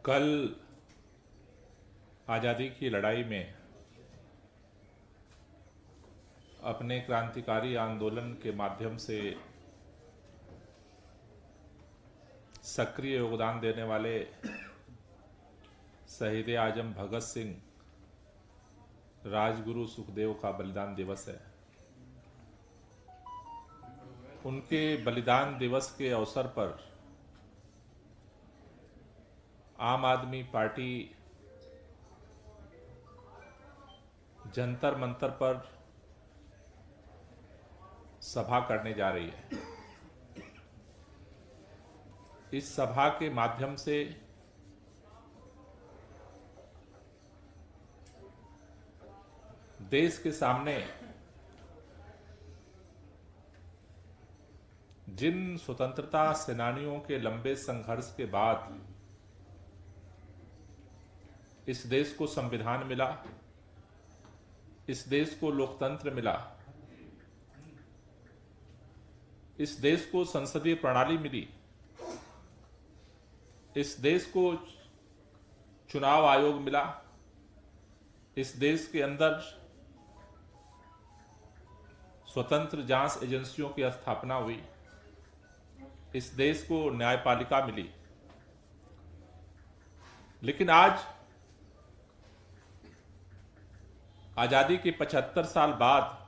कल आज़ादी की लड़ाई में अपने क्रांतिकारी आंदोलन के माध्यम से सक्रिय योगदान देने वाले शहीद आजम भगत सिंह, राजगुरु सुखदेव का बलिदान दिवस है। उनके बलिदान दिवस के अवसर पर आम आदमी पार्टी जंतर मंतर पर सभा करने जा रही है। इस सभा के माध्यम से देश के सामने जिन स्वतंत्रता सेनानियों के लंबे संघर्ष के बाद इस देश को संविधान मिला, इस देश को लोकतंत्र मिला, इस देश को संसदीय प्रणाली मिली, इस देश को चुनाव आयोग मिला, इस देश के अंदर स्वतंत्र जांच एजेंसियों की स्थापना हुई, इस देश को न्यायपालिका मिली। लेकिन आज आजादी के 75 साल बाद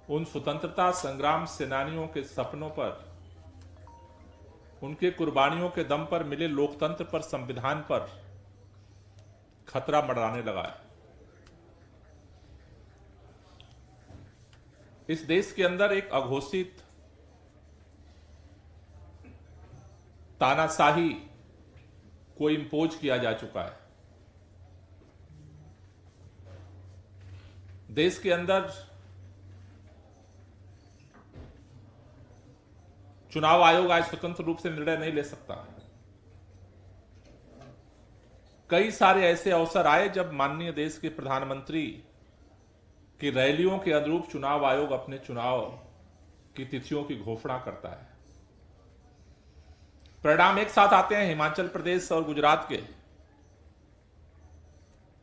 उन स्वतंत्रता संग्राम सेनानियों के सपनों पर, उनके कुर्बानियों के दम पर मिले लोकतंत्र पर, संविधान पर खतरा मंडराने लगा है। इस देश के अंदर एक अघोषित तानाशाही को इंपोज किया जा चुका है। देश के अंदर चुनाव आयोग आज स्वतंत्र रूप से निर्णय नहीं ले सकता। कई सारे ऐसे अवसर आए जब माननीय देश के प्रधानमंत्री की रैलियों के अनुरूप चुनाव आयोग अपने चुनाव की तिथियों की घोषणा करता है। परिणाम एक साथ आते हैं, हिमाचल प्रदेश और गुजरात के,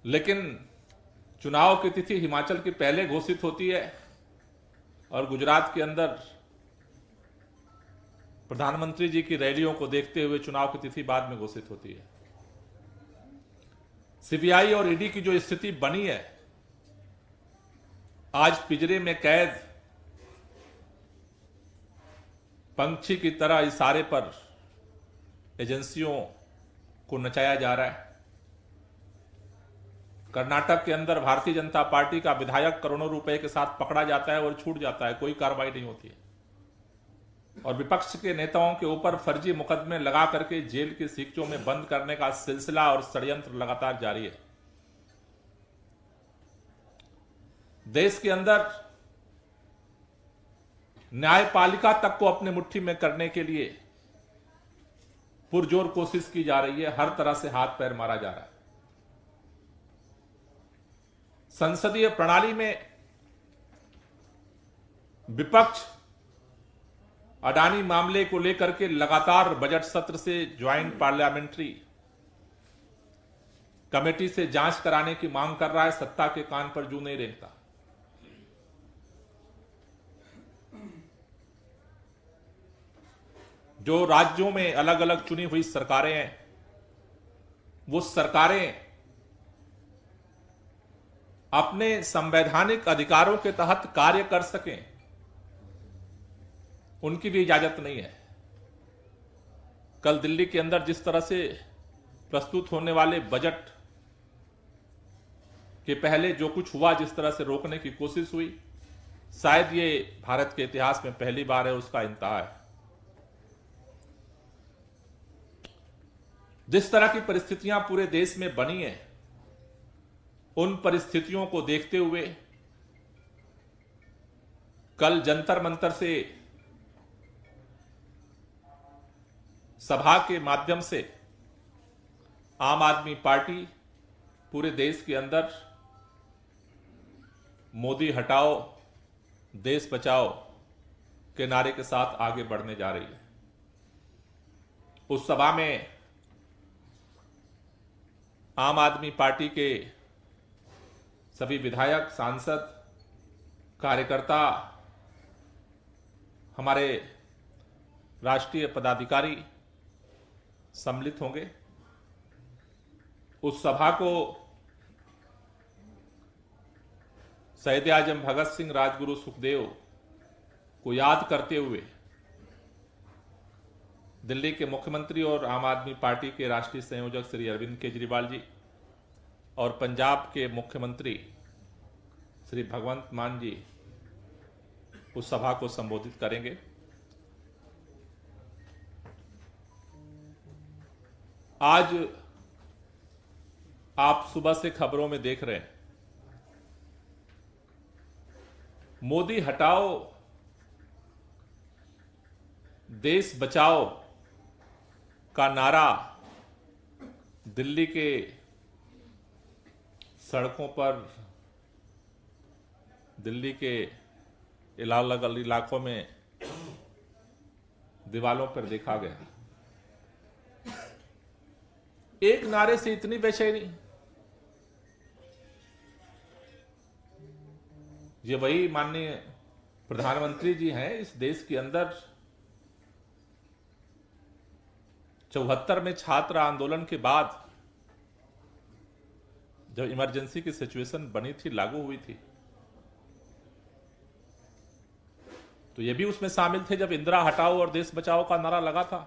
लेकिन चुनाव की तिथि हिमाचल की पहले घोषित होती है और गुजरात के अंदर प्रधानमंत्री जी की रैलियों को देखते हुए चुनाव की तिथि बाद में घोषित होती है। सीबीआई और ईडी की जो स्थिति बनी है, आज पिंजरे में कैद पंछी की तरह इशारे पर एजेंसियों को नचाया जा रहा है। कर्नाटक के अंदर भारतीय जनता पार्टी का विधायक करोड़ों रुपए के साथ पकड़ा जाता है और छूट जाता है, कोई कार्रवाई नहीं होती है। और विपक्ष के नेताओं के ऊपर फर्जी मुकदमे लगा करके जेल की सीटों में बंद करने का सिलसिला और षड्यंत्र लगातार जारी है। देश के अंदर न्यायपालिका तक को अपने मुट्ठी में करने के लिए पुरजोर कोशिश की जा रही है, हर तरह से हाथ पैर मारा जा रहा है। संसदीय प्रणाली में विपक्ष अडानी मामले को लेकर के लगातार बजट सत्र से ज्वाइंट पार्लियामेंट्री कमेटी से जांच कराने की मांग कर रहा है। सत्ता के कान पर जू नहीं रेंगता। जो राज्यों में अलग अलग चुनी हुई सरकारें हैं, वो सरकारें अपने संवैधानिक अधिकारों के तहत कार्य कर सकें, उनकी भी इजाजत नहीं है। कल दिल्ली के अंदर जिस तरह से प्रस्तुत होने वाले बजट के पहले जो कुछ हुआ, जिस तरह से रोकने की कोशिश हुई, शायद ये भारत के इतिहास में पहली बार है, उसका इंतहा है। जिस तरह की परिस्थितियां पूरे देश में बनी हैं, उन परिस्थितियों को देखते हुए कल जंतर मंतर से सभा के माध्यम से आम आदमी पार्टी पूरे देश के अंदर मोदी हटाओ देश बचाओ के नारे के साथ आगे बढ़ने जा रही है। उस सभा में आम आदमी पार्टी के सभी विधायक, सांसद, कार्यकर्ता, हमारे राष्ट्रीय पदाधिकारी सम्मिलित होंगे। उस सभा को शहीद आजम भगत सिंह, राजगुरु सुखदेव को याद करते हुए दिल्ली के मुख्यमंत्री और आम आदमी पार्टी के राष्ट्रीय संयोजक श्री अरविंद केजरीवाल जी और पंजाब के मुख्यमंत्री श्री भगवंत मान जी उस सभा को संबोधित करेंगे। आज आप सुबह से खबरों में देख रहे हैं, मोदी हटाओ, देश बचाओ का नारा दिल्ली के सड़कों पर, दिल्ली के अलग अलग इलाकों में दीवालों पर देखा गया। एक नारे से इतनी बेचैनी, ये वही माननीय प्रधानमंत्री जी हैं। इस देश के अंदर 74 में छात्र आंदोलन के बाद जब इमरजेंसी की सिचुएशन बनी थी, लागू हुई थी, तो ये भी उसमें शामिल थे जब इंदिरा हटाओ और देश बचाओ का नारा लगा था,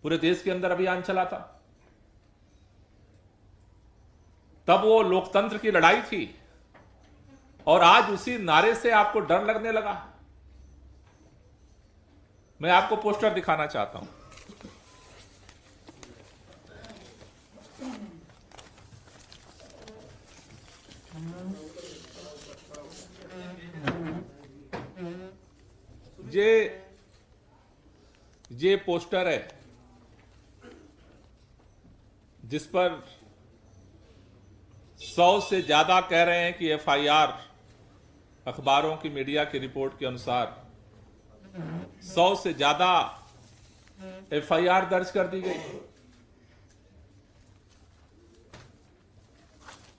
पूरे देश के अंदर अभियान चला था। तब वो लोकतंत्र की लड़ाई थी और आज उसी नारे से आपको डर लगने लगा। मैं आपको पोस्टर दिखाना चाहता हूं। ये पोस्टर है जिस पर 100 से ज्यादा कह रहे हैं कि एफआईआर, अखबारों की, मीडिया की रिपोर्ट के अनुसार 100 से ज्यादा एफआईआर दर्ज कर दी गई।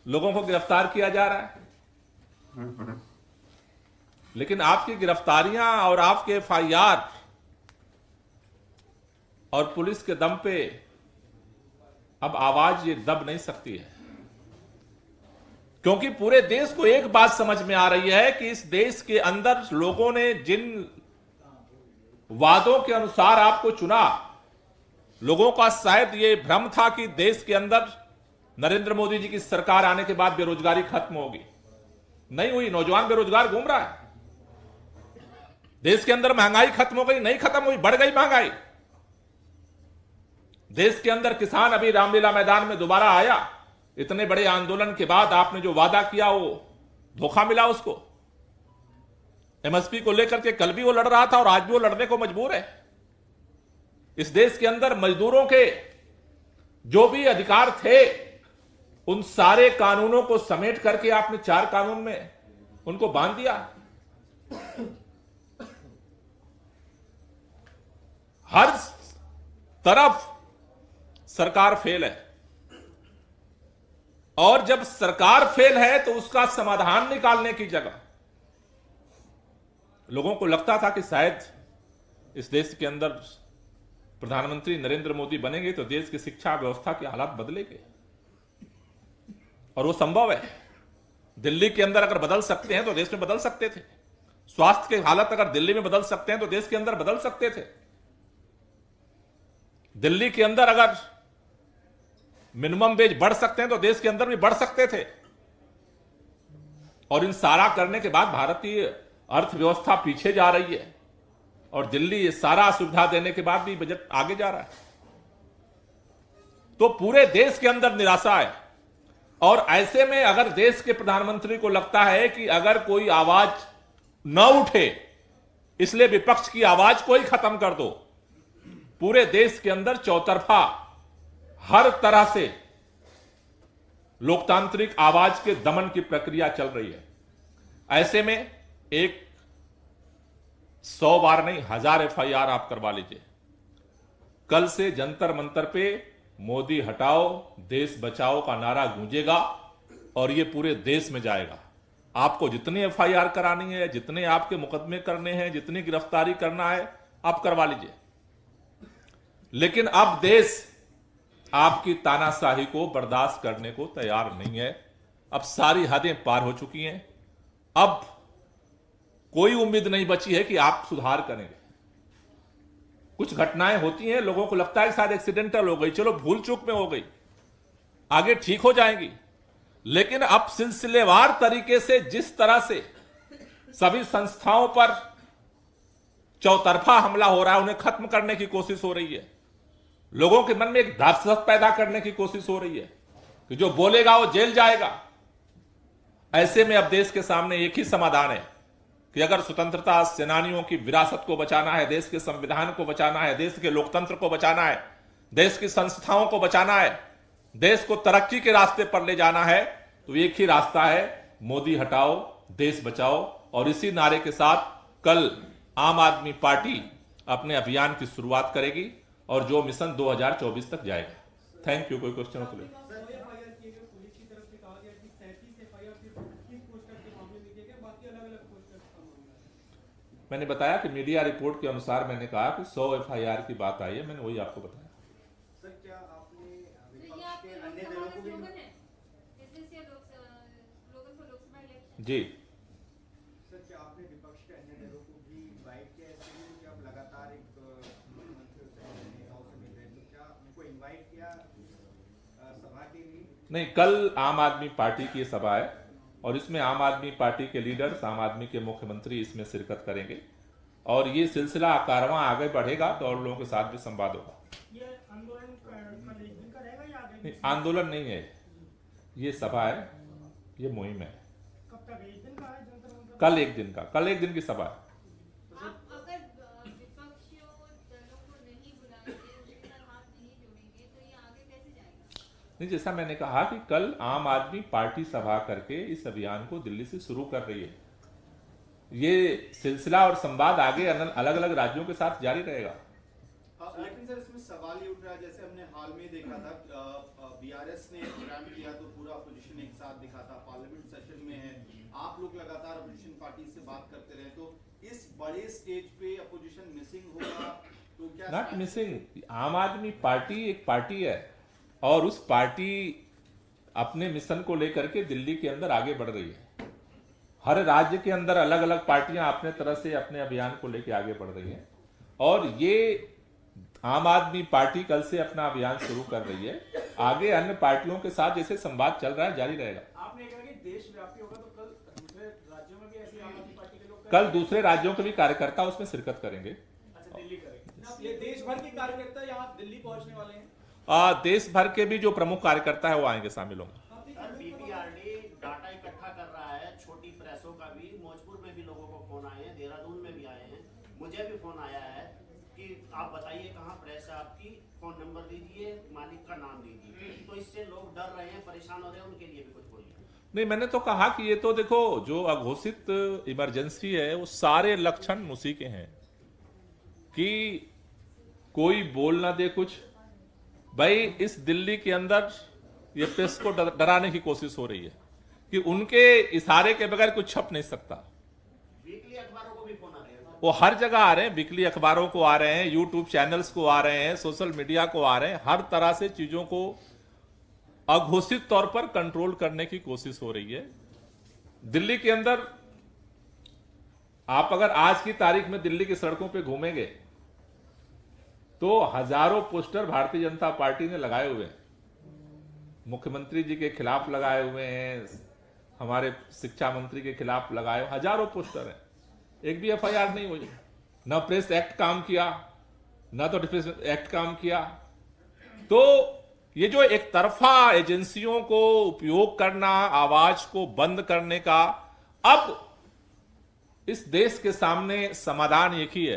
लोगों को गिरफ्तार किया जा रहा है, लेकिन आपकी गिरफ्तारियां और आपके एफआईआर और पुलिस के दम पे अब आवाज ये दब नहीं सकती है, क्योंकि पूरे देश को एक बात समझ में आ रही है कि इस देश के अंदर लोगों ने जिन वादों के अनुसार आपको चुना, लोगों का शायद ये भ्रम था कि देश के अंदर नरेंद्र मोदी जी की सरकार आने के बाद बेरोजगारी खत्म होगी। नहीं हुई, नौजवान बेरोजगार घूम रहा है। देश के अंदर महंगाई खत्म हो गई, नहीं खत्म हुई, बढ़ गई महंगाई। देश के अंदर किसान अभी रामलीला मैदान में दोबारा आया। इतने बड़े आंदोलन के बाद आपने जो वादा किया वो धोखा मिला उसको। एमएसपी को लेकर के कल भी वो लड़ रहा था और आज भी वो लड़ने को मजबूर है। इस देश के अंदर मजदूरों के जो भी अधिकार थे, उन सारे कानूनों को समेट करके आपने 4 कानून में उनको बांध दिया। हर तरफ सरकार फेल है, और जब सरकार फेल है तो उसका समाधान निकालने की जगह लोगों को लगता था कि शायद इस देश के अंदर प्रधानमंत्री नरेंद्र मोदी बनेंगे तो देश की शिक्षा व्यवस्था के हालात बदलेंगे, और वो संभव है। दिल्ली के अंदर अगर बदल सकते हैं तो देश में बदल सकते थे। स्वास्थ्य के हालत अगर दिल्ली में बदल सकते हैं तो देश के अंदर बदल सकते थे। दिल्ली के अंदर अगर मिनिमम वेज बढ़ सकते हैं तो देश के अंदर भी बढ़ सकते थे। और इन सारा करने के बाद भारतीय अर्थव्यवस्था पीछे जा रही है, और दिल्ली ये सारा सुविधा देने के बाद भी बजट आगे जा रहा है। तो पूरे देश के अंदर निराशा है। और ऐसे में अगर देश के प्रधानमंत्री को लगता है कि अगर कोई आवाज न उठे, इसलिए विपक्ष की आवाज को ही खत्म कर दो, पूरे देश के अंदर चौतरफा हर तरह से लोकतांत्रिक आवाज के दमन की प्रक्रिया चल रही है। ऐसे में एक 100 बार नहीं 1000 एफआईआर आप करवा लीजिए, कल से जंतर मंतर पे मोदी हटाओ देश बचाओ का नारा गूंजेगा और ये पूरे देश में जाएगा। आपको जितनी एफआईआर करानी है, जितने आपके मुकदमे करने हैं, जितनी गिरफ्तारी करना है, आप करवा लीजिए। लेकिन अब देश आपकी तानाशाही को बर्दाश्त करने को तैयार नहीं है। अब सारी हदें पार हो चुकी हैं। अब कोई उम्मीद नहीं बची है कि आप सुधार करेंगे। कुछ घटनाएं होती हैं, लोगों को लगता है शायद एक्सीडेंटल हो गई, चलो भूल चूक में हो गई, आगे ठीक हो जाएंगी। लेकिन अब सिलसिलेवार तरीके से जिस तरह से सभी संस्थाओं पर चौतरफा हमला हो रहा है, उन्हें खत्म करने की कोशिश हो रही है। लोगों के मन में एक दहशत पैदा करने की कोशिश हो रही है कि जो बोलेगा वो जेल जाएगा। ऐसे में अब देश के सामने एक ही समाधान है कि अगर स्वतंत्रता सेनानियों की विरासत को बचाना है, देश के संविधान को बचाना है, देश के लोकतंत्र को बचाना है, देश की संस्थाओं को बचाना है, देश को तरक्की के रास्ते पर ले जाना है, तो एक ही रास्ता है, मोदी हटाओ देश बचाओ। और इसी नारे के साथ कल आम आदमी पार्टी अपने अभियान की शुरुआत करेगी और जो मिशन 2024 तक जाएगा। Thank you. कोई क्वेश्चन हो तो ले। मैंने बताया कि मीडिया रिपोर्ट के अनुसार मैंने कहा कि 100 एफआईआर की बात आई है, मैंने वही आपको बताया। सर, क्या आपने विपक्ष के अन्य दलों को भी जी सर, क्या आपने विपक्ष के अन्य दलों को भी इनवाइट किया? ऐसे ही कि आप लगातार एक मुख्यमंत्री से मिल रहे, तो क्या उनको इनवाइट किया सभा के लिए? नहीं, कल आम आदमी पार्टी की सभा है और इसमें आम आदमी पार्टी के लीडर्स, आम आदमी के मुख्यमंत्री इसमें शिरकत करेंगे और ये सिलसिला कारवां आगे बढ़ेगा तो और लोगों के साथ भी संवाद होगा। ये आंदोलन कल एक दिन का रहेगा या आगे? नहीं, आंदोलन नहीं है, ये सभा है, ये मुहिम है। कब तक? एक दिन का है जंतर मंतर? कल एक दिन का, कल एक दिन की सभा है। आप अगर विपक्षी दलों को नहीं बुलाएंगे, उनके साथ हाथ नहीं जोड़ेंगे, तो ये आगे कैसे जाएगा? नहीं, जैसा मैंने कहा कि कल आम आदमी पार्टी सभा करके इस अभियान को दिल्ली से शुरू कर रही है। ये सिलसिला और संवाद आगे अलग अलग राज्यों के साथ जारी रहेगा। लेकिन सर, इसमें सवाल ये उठ रहा है, जैसे हमने हाल में देखा था बीआरएस ने प्रोग्राम किया तो पूरा अपोजिशन एक साथ दिखा था, पार्लियामेंट सेशन में है, आप लोग लगातार अपोजिशन पार्टी से बात करते रहे, तो इस बड़े स्टेज पे अपोजिशन मिसिंग होगा तो क्या? Not missing. आम आदमी पार्टी एक पार्टी है और उस पार्टी अपने मिशन को लेकर के दिल्ली के अंदर आगे बढ़ रही है। हर राज्य के अंदर अलग अलग पार्टियां अपने तरह से अपने अभियान को लेकर आगे बढ़ रही हैं और ये आम आदमी पार्टी कल से अपना अभियान शुरू कर रही है। आगे अन्य पार्टियों के साथ जैसे संवाद चल रहा है जारी रहेगा। आपने कहा कि देशव्यापी होगा, तो कल दूसरे राज्यों में भी ऐसे आम आदमी पार्टी के लोग कल दूसरे राज्यों के भी कार्यकर्ता उसमें शिरकत करेंगे। अच्छा, दिल्ली करेंगे। ये देश भर के कार्यकर्ता यहाँ दिल्ली पहुंचने वाले हैं? देश भर के भी जो प्रमुख कार्यकर्ता है वो आएंगे, शामिल होंगे। बीपीआरडी डाटा इकट्ठा कर रहा है, छोटी प्रेसों का भी, मौजपुर में भी लोगों को फोन आए हैं, देहरादून में भी आए हैं, मुझे भी फोन आया है कि आप बताइए कहाँ प्रेस है आपकी, फोन नंबर दीजिए, मालिक का नाम दीजिए। तो इससे लोग डर रहे हैं, परेशान हो रहे हैं, उनके लिए भी कुछ बोलिए। नहीं, मैंने तो कहा कि ये तो देखो, जो अघोषित इमरजेंसी है वो सारे लक्षण उसी के हैं कि कोई बोल ना दे कुछ। भाई, इस दिल्ली के अंदर ये प्रेस को डराने की कोशिश हो रही है कि उनके इशारे के बगैर कुछ छप नहीं सकता। वीकली अखबारों को भी फोन आ रहे हैं, वो हर जगह आ रहे हैं, वीकली अखबारों को आ रहे हैं, यूट्यूब चैनल्स को आ रहे हैं, सोशल मीडिया को आ रहे हैं, हर तरह से चीजों को अघोषित तौर पर कंट्रोल करने की कोशिश हो रही है। दिल्ली के अंदर आप अगर आज की तारीख में दिल्ली की सड़कों पे घूमेंगे तो हजारों पोस्टर भारतीय जनता पार्टी ने लगाए हुए हैं। मुख्यमंत्री जी के खिलाफ लगाए हुए हैं, हमारे शिक्षा मंत्री के खिलाफ लगाए हुए हजारों पोस्टर हैं। एक भी एफआईआर नहीं हुई, ना प्रेस एक्ट काम किया, ना तो डिफेंस एक्ट काम किया। तो ये जो एक तरफा एजेंसियों को उपयोग करना, आवाज को बंद करने का, अब इस देश के सामने समाधान एक ही है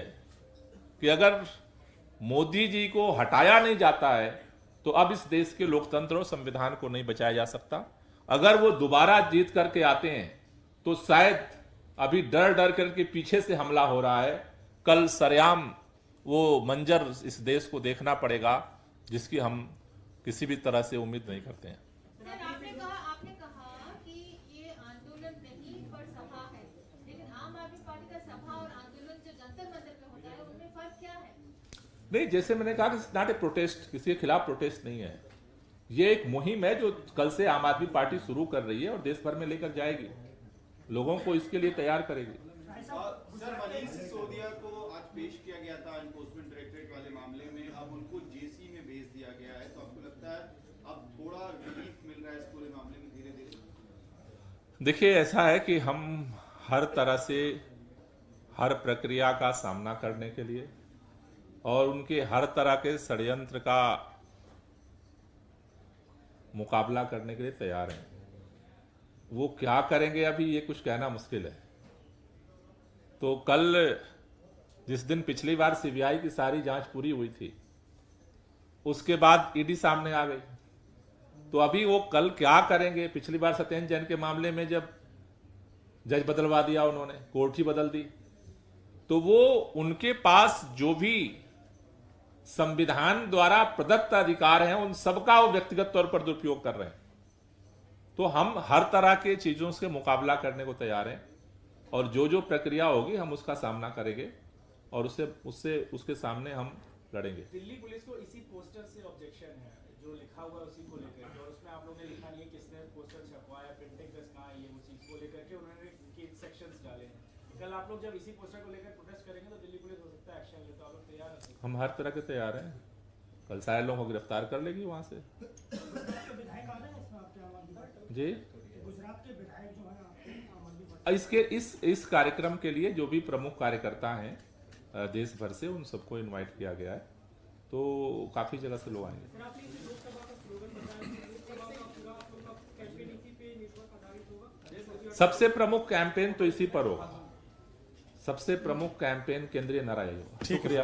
कि अगर मोदी जी को हटाया नहीं जाता है तो अब इस देश के लोकतंत्र और संविधान को नहीं बचाया जा सकता। अगर वो दोबारा जीत करके आते हैं तो शायद अभी डर डर करके पीछे से हमला हो रहा है, कल सरेआम वो मंजर इस देश को देखना पड़ेगा जिसकी हम किसी भी तरह से उम्मीद नहीं करते हैं। सर आपने कहा कि ये आंदोलन नहीं पर सभा है, लेकिन आम आदमी पार्टी का सभा और आंदोलन जो जंतर मंतर पे होता है उनमें फर्क क्या है? नहीं, जैसे मैंने कहा कि नॉट ए प्रोटेस्ट, किसी के खिलाफ प्रोटेस्ट नहीं है। ये एक मुहिम है जो कल से आम आदमी पार्टी शुरू कर रही है और देश भर में लेकर जाएगी, लोगों को इसके लिए तैयार करेगी। सर, मनीष सिसोदिया को आज पेश किया गया था एनफोर्समेंट डायरेक्टरेट वाले मामले में, अब उनको जेसी में भेज दिया गया है, तो आपको लगता है अब थोड़ा रिलीफ मिल रहा है इस पूरे मामले में धीरे धीरे? देखिए, ऐसा है कि हम हर तरह से हर प्रक्रिया का सामना करने के लिए और उनके हर तरह के षड्यंत्र का मुकाबला करने के लिए तैयार हैं। वो क्या करेंगे अभी ये कुछ कहना मुश्किल है। तो कल जिस दिन पिछली बार सीबीआई की सारी जांच पूरी हुई थी, उसके बाद ईडी सामने आ गई, तो अभी वो कल क्या करेंगे? पिछली बार सत्येंद्र जैन के मामले में जब जज बदलवा दिया उन्होंने, कोर्ट ही बदल दी, तो वो उनके पास जो भी संविधान द्वारा प्रदत्त अधिकार हैं उन सबका वो व्यक्तिगत तौर पर दुरुपयोग कर रहे हैं। तो हम हर तरह के चीजों से मुकाबला करने को तैयार हैं और जो प्रक्रिया होगी हम उसका सामना करेंगे और उसके सामने हम लड़ेंगे। दिल्ली पुलिस को इसी पोस्टर से ऑब्जेक्शन है जो लिखा हुआ है उसी को लेकर के, और उसमें आप लोगों ने लिखा नहीं है किसने पोस्टर छपवाया, प्रिंटिंग प्रेस कहाँ है, ये वो चीज को लेकर के उन्होंने सेक्शंस डाले हैं। कल आप लोग जब इसी पोस्टर को लेकर प्रोटेस्ट करेंगे तो दिल्ली पुलिस हो सकता है एक्शन ले, तो आप लोग तैयार हैं? हम हर तरह के तैयार हैं। कल सारे लोगों को गिरफ्तार कर लेगी वहां से। जी, गुजरात के विधायक जो है इस कार्यक्रम के लिए जो भी प्रमुख कार्यकर्ता हैं देश भर से, उन सबको इनवाइट किया गया है, तो काफी जगह से लोग आएंगे। सबसे प्रमुख कैंपेन तो इसी पर होगा, सबसे प्रमुख कैंपेन केंद्रीय नारा यही होगा। शुक्रिया।